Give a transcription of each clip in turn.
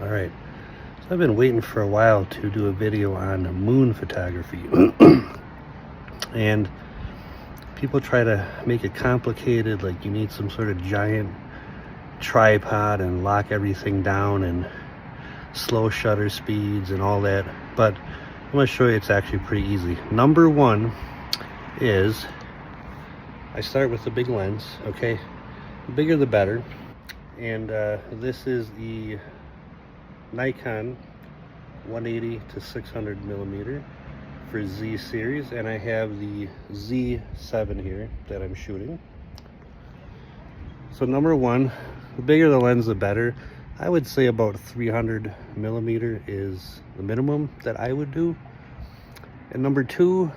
All right, so I've been waiting for a while to do a video on moon photography. And people try to make it complicated, like you need some sort of giant tripod and lock everything down and slow shutter speeds and all that. But I'm going to show you it's actually pretty easy. Number one is I start with the big lens, okay? The bigger the better. And this is the Nikon 180 to 600 millimeter for Z series, and I have the Z7 here that I'm shooting. So number one, the bigger the lens the better. I would say about 300 millimeter is the minimum that I would do. And number two,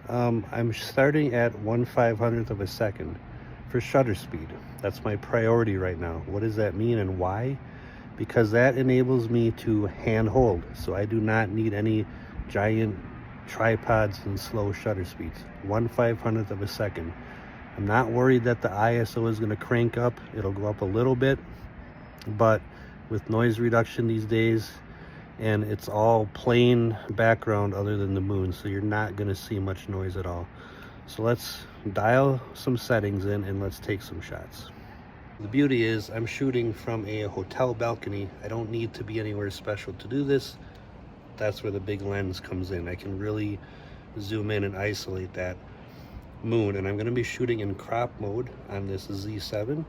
I'm starting at 1/500th of a second for shutter speed. That's my priority right now. What does that mean and why? Because that enables me to hand hold. So I do not need any giant tripods and slow shutter speeds. 1/500th of a second. I'm not worried that the ISO is going to crank up. It'll go up a little bit, but with noise reduction these days, and it's all plain background other than the moon, so you're not going to see much noise at all. So let's dial some settings in and let's take some shots. The beauty is I'm shooting from a hotel balcony. I don't need to be anywhere special to do this. That's where the big lens comes in. I can really zoom in and isolate that moon, and I'm going to be shooting in crop mode on this Z7.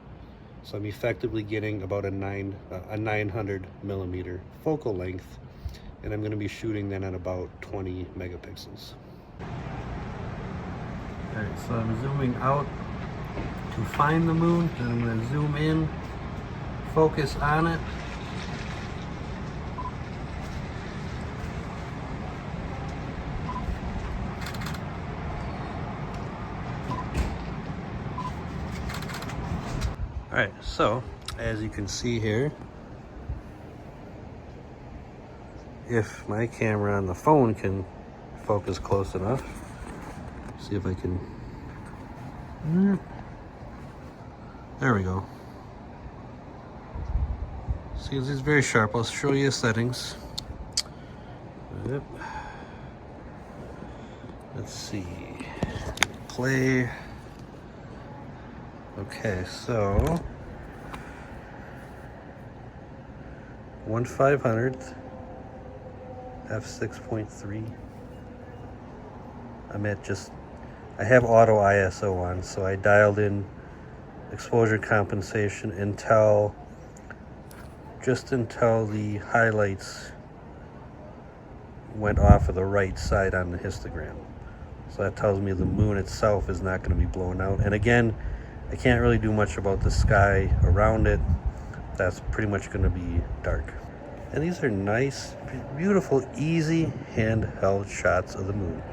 So I'm effectively getting about a 900 millimeter focal length, and I'm going to be shooting then at about 20 megapixels. All right, so I'm zooming out to find the moon, and I'm going to zoom in, focus on it. All right, so as you can see here, if my camera on the phone can focus close enough, see if I can, there we go. See, it's very sharp. I'll show you the settings. Yep. Let's see, play. Okay, so 1/500th, f6.3. I'm at I have auto ISO on, so I dialed in exposure compensation just until the highlights went off of the right side on the histogram. So that tells me the moon itself is not going to be blown out. And again, I can't really do much about the sky around it. That's pretty much going to be dark. And these are nice, beautiful, easy handheld shots of the moon.